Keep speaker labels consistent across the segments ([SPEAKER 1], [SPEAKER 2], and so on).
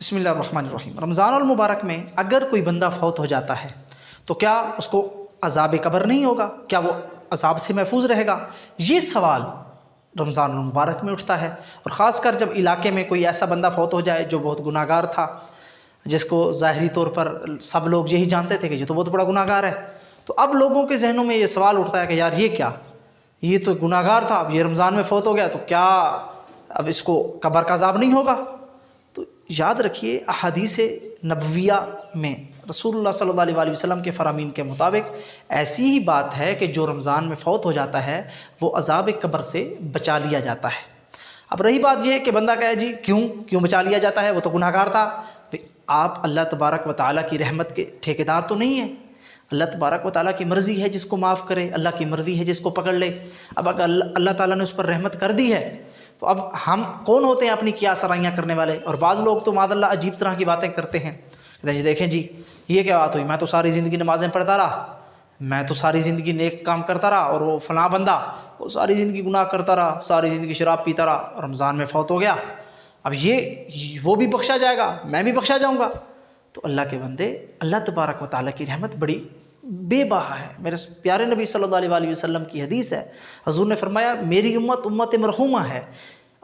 [SPEAKER 1] بسم اللہ الرحمن الرحیم۔ رمضان المبارک میں اگر کوئی بندہ فوت ہو جاتا ہے تو کیا اس کو عذاب قبر نہیں ہوگا؟ کیا وہ عذاب سے محفوظ رہے گا؟ یہ سوال رمضان المبارک میں اٹھتا ہے، اور خاص کر جب علاقے میں کوئی ایسا بندہ فوت ہو جائے جو بہت گناہ گار تھا، جس کو ظاہری طور پر سب لوگ یہی جانتے تھے کہ یہ تو بہت بڑا گناہ گار ہے، تو اب لوگوں کے ذہنوں میں یہ سوال اٹھتا ہے کہ یار یہ کیا، یہ تو گناہ گار تھا، اب یہ رمضان میں فوت ہو گیا تو کیا اب اس کو قبر کا عذاب نہیں ہوگا؟ تو یاد رکھیے، احادیث نبویہ میں رسول اللہ صلی اللہ علیہ وسلم کے فرامین کے مطابق ایسی ہی بات ہے کہ جو رمضان میں فوت ہو جاتا ہے وہ عذاب قبر سے بچا لیا جاتا ہے۔ اب رہی بات یہ کہ بندہ کہے جی کیوں بچا لیا جاتا ہے، وہ تو گناہ گار تھا۔ آپ اللہ تبارک و تعالیٰ کی رحمت کے ٹھیکیدار تو نہیں ہیں۔ اللہ تبارک و تعالیٰ کی مرضی ہے جس کو معاف کرے، اللہ کی مرضی ہے جس کو پکڑ لے۔ اب اگر اللہ تعالیٰ نے اس پر رحمت کر دی ہے تو اب ہم کون ہوتے ہیں اپنی کیا سرائیاں کرنے والے؟ اور بعض لوگ تو معاذ اللہ عجیب طرح کی باتیں کرتے ہیں، کہتے ہیں جی دیکھیں جی یہ کیا بات ہوئی، میں تو ساری زندگی نمازیں پڑھتا رہا، میں تو ساری زندگی نیک کام کرتا رہا، اور وہ فلاں بندہ وہ ساری زندگی گناہ کرتا رہا، ساری زندگی شراب پیتا رہا، رمضان میں فوت ہو گیا، اب یہ وہ بھی بخشا جائے گا، میں بھی بخشا جاؤں گا؟ تو اللہ کے بندے، اللہ تبارک و تعالیٰ کی رحمت بڑی بے بہا ہے۔ میرے پیارے نبی صلی اللہ علیہ وسلم کی حدیث ہے، حضور نے فرمایا میری امت مرحومہ ہے،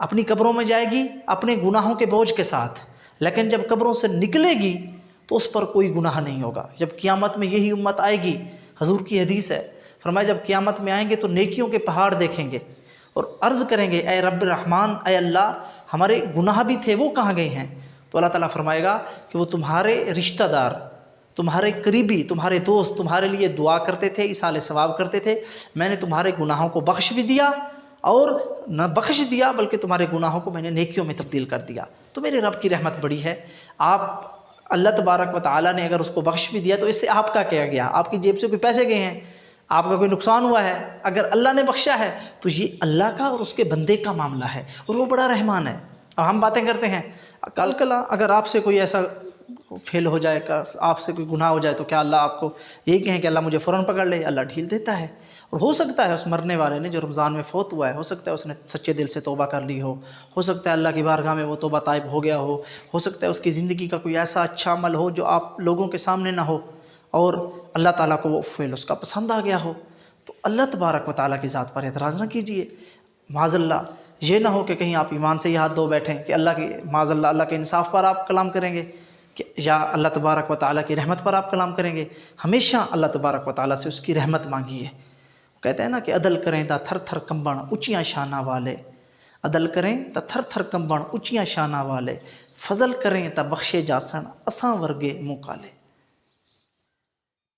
[SPEAKER 1] اپنی قبروں میں جائے گی اپنے گناہوں کے بوجھ کے ساتھ، لیکن جب قبروں سے نکلے گی تو اس پر کوئی گناہ نہیں ہوگا۔ جب قیامت میں یہی امت آئے گی، حضور کی حدیث ہے، فرمایا جب قیامت میں آئیں گے تو نیکیوں کے پہاڑ دیکھیں گے اور عرض کریں گے اے رب الرحمن، اے اللہ ہمارے گناہ بھی تھے وہ کہاں گئے ہیں؟ تو اللہ تعالیٰ فرمائے گا کہ وہ تمہارے رشتہ دار، تمہارے قریبی، تمہارے دوست تمہارے لیے دعا کرتے تھے، ایصال ثواب کرتے تھے، میں نے تمہارے گناہوں کو بخش بھی دیا، اور نہ بخش دیا بلکہ تمہارے گناہوں کو میں نے نیکیوں میں تبدیل کر دیا۔ تو میرے رب کی رحمت بڑی ہے۔ آپ اللہ تبارک و تعالیٰ نے اگر اس کو بخش بھی دیا تو اس سے آپ کا کیا گیا؟ آپ کی جیب سے کوئی پیسے گئے ہیں؟ آپ کا کوئی نقصان ہوا ہے؟ اگر اللہ نے بخشا ہے تو یہ اللہ کا اور اس کے بندے کا معاملہ ہے، اور وہ بڑا رحمان ہے۔ اب ہم باتیں کرتے ہیں، کل اگر آپ سے کوئی ایسا فیل ہو جائے، آپ سے کوئی گناہ ہو جائے تو کیا اللہ آپ کو یہی کہیں کہ اللہ مجھے فوراً پکڑ لے؟ اللہ ڈھیل دیتا ہے۔ اور ہو سکتا ہے اس مرنے والے نے جو رمضان میں فوت ہوا ہے، ہو سکتا ہے اس نے سچے دل سے توبہ کر لی ہو سکتا ہے اللہ کی بارگاہ میں وہ توبہ طائب ہو گیا ہو سکتا ہے اس کی زندگی کا کوئی ایسا اچھا عمل ہو جو آپ لوگوں کے سامنے نہ ہو، اور اللہ تعالیٰ کو وہ فعل اس کا پسند آ گیا ہو۔ تو اللہ تبارک و تعالیٰ کی ذات پر اعتراض نہ کیجیے۔ معاذ اللہ یہ نہ ہو کہ کہیں آپ ایمان سے یہ ہاتھ دھو بیٹھیں کہ اللہ کی معاذ اللہ اللہ کے انصاف پر آپ کلام کریں گے، کہ یا اللہ تبارک و تعالیٰ کی رحمت پر آپ کلام کریں گے۔ ہمیشہ اللہ تبارک و تعالیٰ سے اس کی رحمت مانگیے۔ کہتے ہیں نا کہ عدل کریں تا تھر تھر کمبن اچیاں شانہ والے، عدل کریں تا تھر تھر کمبن اچیاں شانہ والے، فضل کریں تا بخشے جاسن اساں ورگے منہ کالے۔